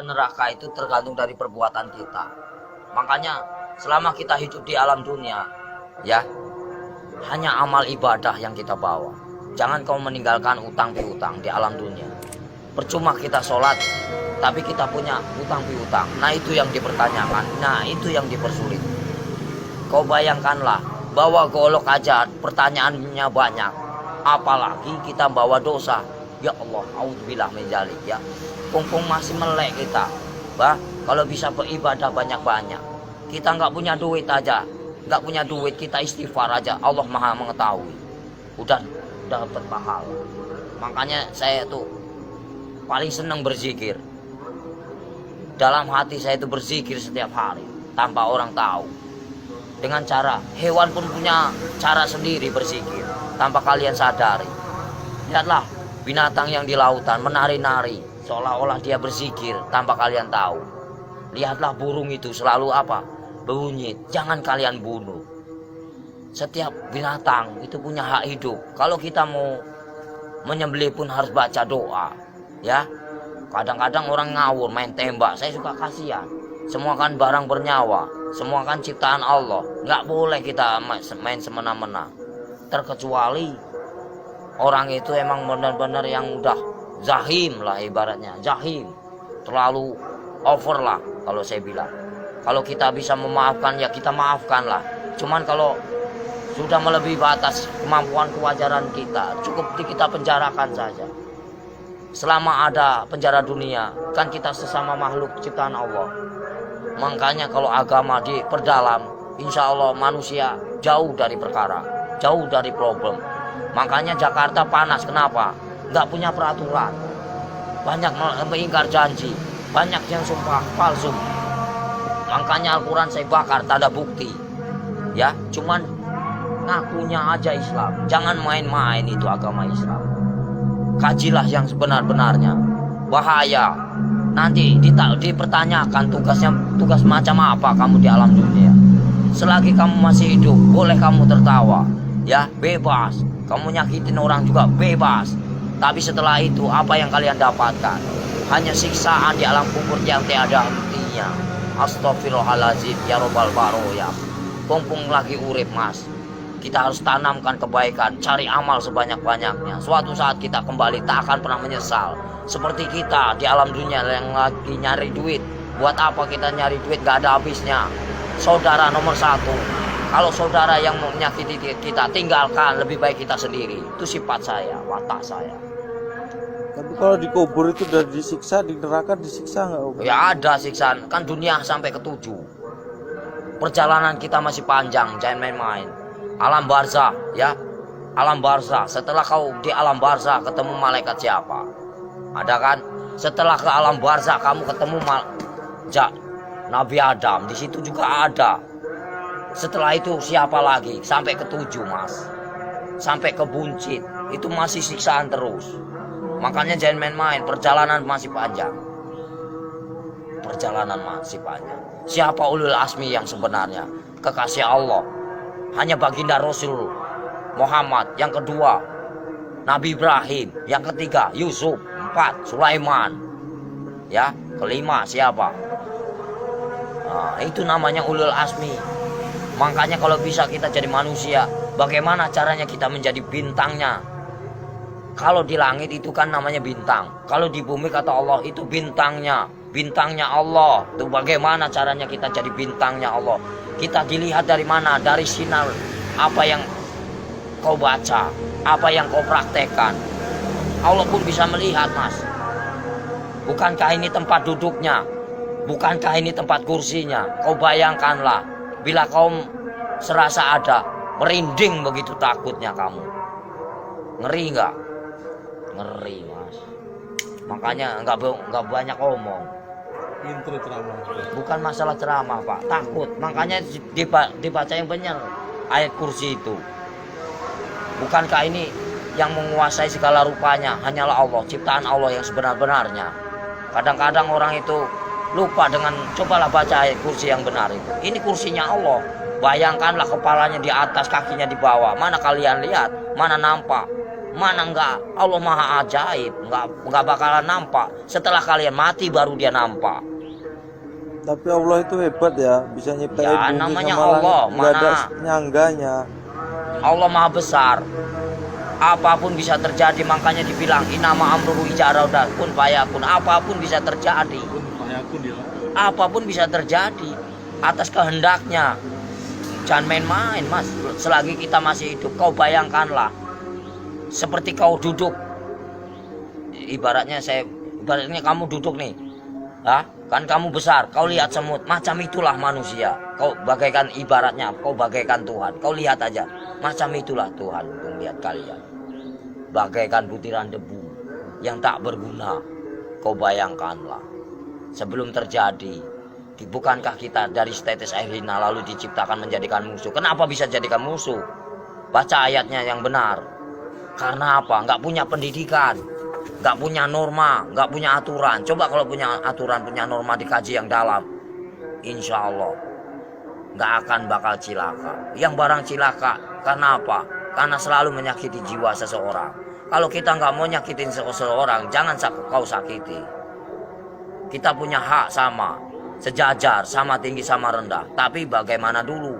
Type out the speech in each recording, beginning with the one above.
Neraka itu tergantung dari perbuatan kita. Makanya selama kita hidup di alam dunia, ya, hanya amal ibadah yang kita bawa. Jangan kau meninggalkan utang piutang di alam dunia. Percuma kita sholat, tapi kita punya utang piutang. Nah itu yang dipertanyakan, nah itu yang dipersulit. Kau bayangkanlah, bawa golok aja pertanyaannya banyak. Apalagi kita bawa dosa. Ya Allah, auzubillah min dzalik ya. Kumpung masih melek kita. Bah, kalau bisa beribadah banyak-banyak. Kita nggak punya duit aja. Nggak punya duit, kita istighfar aja. Allah Maha mengetahui. Udah dapat pahala. Makanya saya tuh paling senang berzikir. Dalam hati saya itu berzikir setiap hari tanpa orang tahu. Dengan cara hewan pun punya cara sendiri berzikir tanpa kalian sadari. Lihatlah binatang yang di lautan menari-nari seolah-olah dia berzikir tanpa kalian tahu. Lihatlah burung itu selalu apa? Bunyi, jangan kalian bunuh. Setiap binatang itu punya hak hidup. Kalau kita mau menyembelih pun harus baca doa, ya. Kadang-kadang orang ngawur main tembak, saya suka kasihan. Semua kan barang bernyawa, semua kan ciptaan Allah. Nggak boleh kita main semena-mena. Terkecuali orang itu emang benar-benar yang udah zahim lah ibaratnya, zahim. Terlalu over lah kalau saya bilang. Kalau kita bisa memaafkan ya kita maafkan lah. Cuman kalau sudah melebihi batas kemampuan kewajaran kita, cukup kita penjarakan saja. Selama ada penjara dunia, kan kita sesama makhluk ciptaan Allah. Makanya kalau agama diperdalam, insya Allah manusia jauh dari perkara, jauh dari problem. Makanya Jakarta panas, kenapa? Nggak punya peraturan. Banyak mengingkar janji, banyak yang sumpah palsu. Makanya Al-Quran saya bakar, tak ada bukti. Ya, cuman ngakunya aja Islam. Jangan main-main itu agama Islam. Kajilah yang sebenar-benarnya. Bahaya. Nanti dipertanyakan tugas macam apa kamu di alam dunia. Selagi kamu masih hidup, boleh kamu tertawa. Ya, bebas. Kamu nyakitin orang juga bebas. Tapi setelah itu apa yang kalian dapatkan? Hanya siksaan di alam kubur yang tiada hentinya. Astagfirullahaladzim ya robbal baroya. Kumpung lagi urip mas, kita harus tanamkan kebaikan, cari amal sebanyak-banyaknya. Suatu saat kita kembali tak akan pernah menyesal. Seperti kita di alam dunia yang lagi nyari duit. Buat apa kita nyari duit gak ada habisnya. Saudara nomor satu. Kalau saudara yang menyakiti kita, tinggalkan, lebih baik kita sendiri. Itu sifat saya, watak saya. Tapi kalau dikubur itu udah disiksa, di neraka disiksa nggak? Ya ada siksaan, kan dunia sampai ke-7. Perjalanan kita masih panjang, jangan main-main. Alam barzah, ya. Alam barzah, setelah kau di alam barzah ketemu malaikat siapa? Ada kan? Setelah ke alam barzah kamu ketemu Nabi Adam, di situ juga ada. Setelah itu siapa lagi? Sampai ke-7 mas. Sampai ke buncit, itu masih siksaan terus. Makanya jangan main-main, perjalanan masih panjang. Perjalanan masih panjang. Siapa ulul asmi yang sebenarnya? Kekasih Allah. Hanya baginda Rasul Muhammad. Yang kedua, Nabi Ibrahim. Yang ketiga, Yusuf. 4, Sulaiman. Ya, kelima siapa? Nah, itu namanya ulul asmi. Makanya kalau bisa kita jadi manusia, bagaimana caranya kita menjadi bintangnya? Kalau di langit itu kan namanya bintang. Kalau di bumi kata Allah itu bintangnya. Bintangnya Allah. Itu bagaimana caranya kita jadi bintangnya Allah? Kita dilihat dari mana? Dari sinar apa yang kau baca, apa yang kau praktekkan. Allah pun bisa melihat mas. Bukankah ini tempat duduknya? Bukankah ini tempat kursinya? Kau bayangkanlah, bila kau serasa ada, merinding begitu takutnya kamu. Ngeri nggak? Ngeri mas. Makanya nggak banyak omong. Intro ceramah. Bukan masalah ceramah pak, takut. Makanya dibaca yang benar ayat kursi itu. Bukankah ini yang menguasai segala rupanya hanyalah Allah, ciptaan Allah yang sebenar-benarnya. Kadang-kadang orang itu lupa dengan cobalah baca ayat kursi yang benar itu. Ini kursinya Allah. Bayangkanlah kepalanya di atas, kakinya di bawah. Mana kalian lihat? Mana nampak? Mana enggak? Allah maha ajaib, enggak bakalan nampak. Setelah kalian mati baru dia nampak. Tapi Allah itu hebat ya, bisa nyiptain Ya, bumi namanya sama Allah, langit, nggak ada mana? nyangganya. Allah maha besar. Apapun bisa terjadi, makanya dibilang inama amruhu ijarada kun fayakun. Apapun bisa terjadi. Apapun bisa terjadi atas kehendaknya. Jangan main-main, Mas. Selagi kita masih hidup, kau bayangkanlah seperti kau duduk. Ibaratnya kamu duduk nih. Kan kamu besar, kau lihat semut, macam itulah manusia. Kau bagaikan ibaratnya, kau bagaikan Tuhan. Kau lihat aja, macam itulah Tuhan melihat kalian. Bagaikan butiran debu yang tak berguna. Kau bayangkanlah, sebelum terjadi, bukankah kita dari setetes air hina lalu diciptakan menjadikan musuh? Kenapa bisa jadikan musuh? Baca ayatnya yang benar. Karena apa? Nggak punya pendidikan, nggak punya norma, nggak punya aturan. Coba kalau punya aturan, punya norma, dikaji yang dalam, insya Allah nggak akan bakal cilaka. Yang barang cilaka karena apa? Karena selalu menyakiti jiwa seseorang. Kalau kita nggak mau nyakitin seseorang, jangan kau sakiti. Kita punya hak sama, sejajar, sama tinggi, sama rendah. Tapi bagaimana dulu?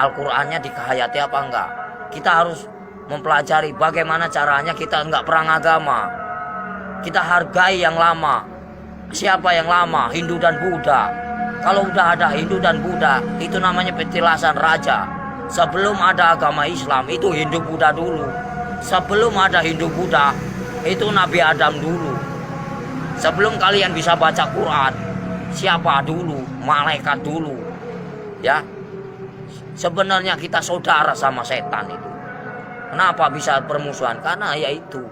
Al-Qur'annya dikehayati apa enggak? Kita harus mempelajari bagaimana caranya kita enggak perang agama. Kita hargai yang lama. Siapa yang lama? Hindu dan Buddha. Kalau udah ada Hindu dan Buddha, itu namanya petilasan raja. Sebelum ada agama Islam, itu Hindu Buddha dulu. Sebelum ada Hindu Buddha, itu Nabi Adam dulu. Sebelum kalian bisa baca Quran, siapa dulu? Malaikat dulu. Ya. Sebenarnya kita saudara sama setan itu. Kenapa bisa permusuhan? Karena yaitu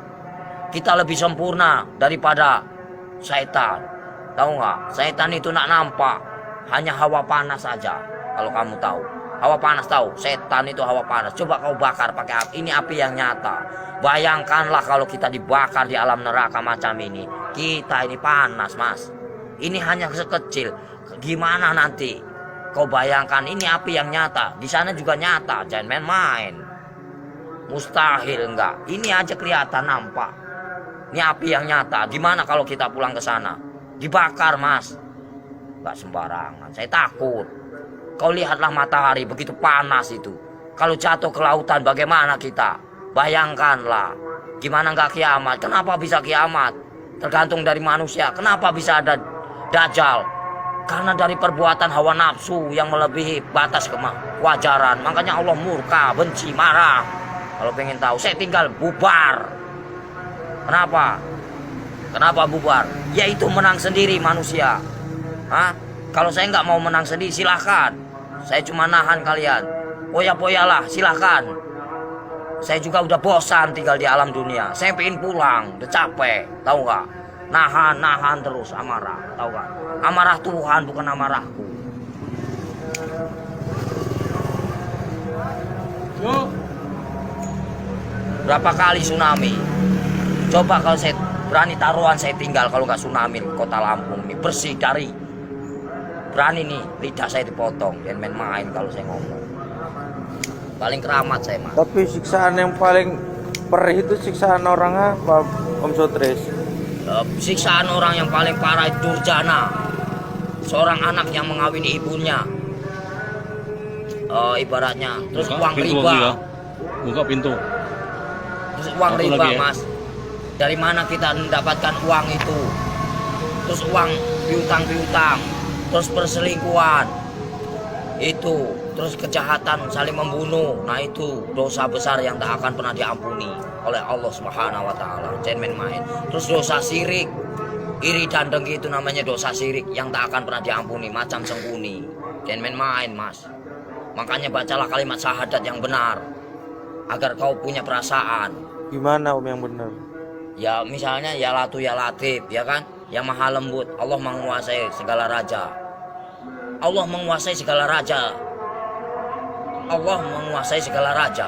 kita lebih sempurna daripada setan. Tahu nggak? Setan itu nak nampak hanya hawa panas saja. Kalau kamu tahu, hawa panas tahu. Setan itu hawa panas. Coba kau bakar pakai api. Ini api yang nyata. Bayangkanlah kalau kita dibakar di alam neraka macam ini. Kita ini panas, Mas. Ini hanya sekecil. Gimana nanti? Kau bayangkan ini api yang nyata. Di sana juga nyata. Jangan main-main. Mustahil enggak. Ini aja kelihatan nampak. Ini api yang nyata. Gimana kalau kita pulang ke sana? Dibakar, Mas. Enggak sembarangan. Saya takut. Kau lihatlah matahari begitu panas itu. Kalau jatuh ke lautan bagaimana kita? Bayangkanlah. Gimana enggak kiamat? Kenapa bisa kiamat? Tergantung dari manusia. Kenapa bisa ada Dajjal? Karena dari perbuatan hawa nafsu yang melebihi batas kewajaran. Makanya Allah murka, benci, marah. Kalau pengen tahu, saya tinggal bubar. Kenapa? Kenapa bubar? Yaitu menang sendiri manusia. Kalau saya nggak mau menang sendiri, silahkan. Saya cuma nahan kalian. Poya-poyalah, silahkan. Saya juga udah bosan tinggal di alam dunia. Saya pengen pulang, udah capek. Tahu nggak? Nahan terus amarah. Tahu nggak? Amarah Tuhan bukan amarahku. Berapa kali tsunami? Coba kalau saya berani taruhan saya tinggal kalau nggak tsunami kota Lampung ini bersih dari. Berani nih lidah saya dipotong. Jangan main-main kalau saya ngomong. Paling keramat saya, Mas. Tapi siksaan yang paling perih itu siksaan orang apa, Om Sotris? Siksaan orang yang paling parah itu durjana. Seorang anak yang mengawini ibunya. Ibaratnya terus buka uang pintu riba. Ya. Buka pintu. Terus uang Satu riba, lagi ya. Mas. Dari mana kita mendapatkan uang itu? Terus uang piutang, terus perselingkuhan. Itu, terus kejahatan saling membunuh. Nah, itu dosa besar yang tak akan pernah diampuni oleh Allah Subhanahu wa taala. Jangan main-main. Terus dosa syirik. Iri dan dengki itu namanya dosa syirik yang tak akan pernah diampuni, macam sengkuni. Jangan main-main, Mas. Makanya bacalah kalimat syahadat yang benar agar kau punya perasaan. Gimana Om yang benar? Ya misalnya ya latu ya latif, ya kan? Yang maha lembut. Allah menguasai segala raja. Allah menguasai segala raja. Allah menguasai segala raja.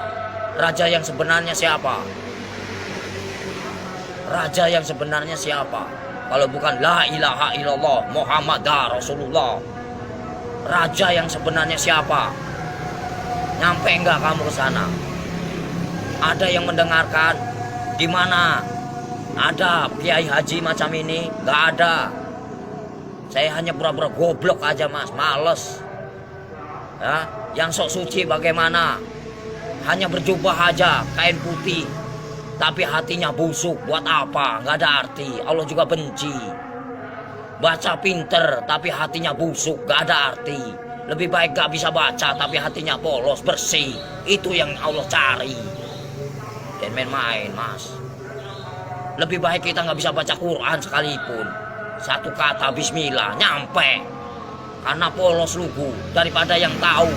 Raja yang sebenarnya siapa? Raja yang sebenarnya siapa? Kalau bukan la ilaha illallah Muhammadar Rasulullah. Raja yang sebenarnya siapa? Nyampe enggak kamu ke sana? Ada yang mendengarkan? Di mana ada kiai haji macam ini? Nggak ada. Saya hanya pura-pura goblok aja mas, males. Ya, yang sok suci bagaimana? Hanya berjubah aja, kain putih, tapi hatinya busuk. Buat apa? Nggak ada arti. Allah juga benci. Baca pinter, tapi hatinya busuk, nggak ada arti. Lebih baik gak bisa baca, tapi hatinya polos, bersih. Itu yang Allah cari. Dan main-main mas. Lebih baik kita nggak bisa baca Quran sekalipun. Satu kata Bismillah nyampe. Karena polos lugu daripada yang tahu.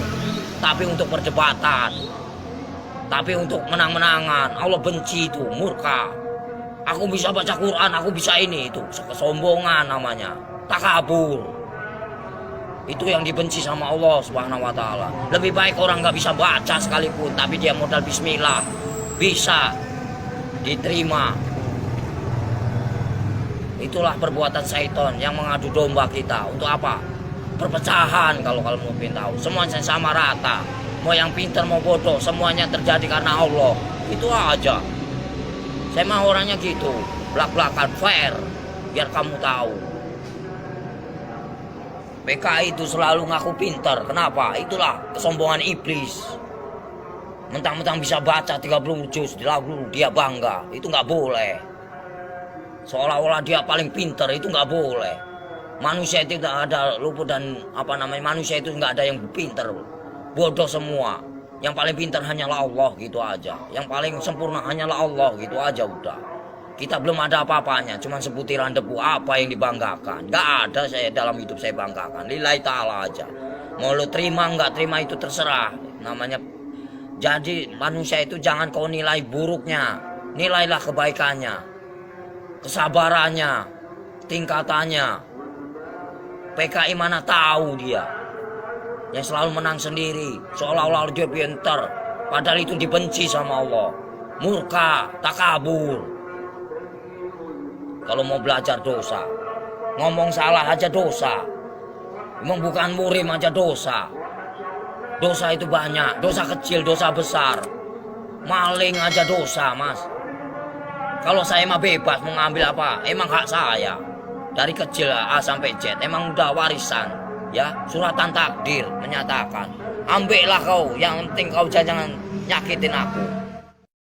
Tapi untuk perdebatan. Tapi untuk menang-menangan. Allah benci itu, murka. Aku bisa baca Quran, aku bisa ini itu. Kesombongan namanya. Takabur. Itu yang dibenci sama Allah Subhanahu wa taala. Lebih baik orang nggak bisa baca sekalipun, tapi dia modal Bismillah bisa diterima. Itulah perbuatan syaitan yang mengadu domba kita. Untuk apa? Perpecahan. Kalau mau tahu, semuanya sama rata. Mau yang pintar mau bodoh, semuanya terjadi karena Allah. Itu aja. Saya mah orangnya gitu, belak-belakan, fair, biar kamu tahu. PKI itu selalu ngaku pintar. Kenapa? Itulah kesombongan iblis. Mentang-mentang bisa baca 30 juz di lagu, dia bangga. Itu nggak boleh. Seolah-olah dia paling pintar, itu nggak boleh. Manusia itu tidak ada luput dan manusia itu nggak ada yang pintar. Bodoh semua. Yang paling pintar hanyalah Allah, gitu aja. Yang paling sempurna hanyalah Allah, gitu aja udah. Kita belum ada apa-apanya, cuma sebutiran debu. Apa yang dibanggakan? Gak ada saya dalam hidup saya banggakan. Lillahi ta'ala aja. Mau lu terima nggak terima itu terserah. Namanya. Jadi manusia itu jangan kau nilai buruknya. Nilailah kebaikannya. Kesabarannya. Tingkatannya. PKI mana tahu dia. Yang selalu menang sendiri. Seolah-olah dia pintar. Padahal itu dibenci sama Allah. Murka, takabur. Kalau mau belajar dosa. Ngomong salah aja dosa. Emang bukan murim aja dosa. Dosa itu banyak. Dosa kecil, dosa besar. Maling aja dosa mas. Kalau saya mah bebas mau ngambil apa. Emang hak saya. Dari kecil A sampai Z. Emang udah warisan. Ya, suratan takdir menyatakan. Ambillah kau. Yang penting kau jangan nyakitin aku.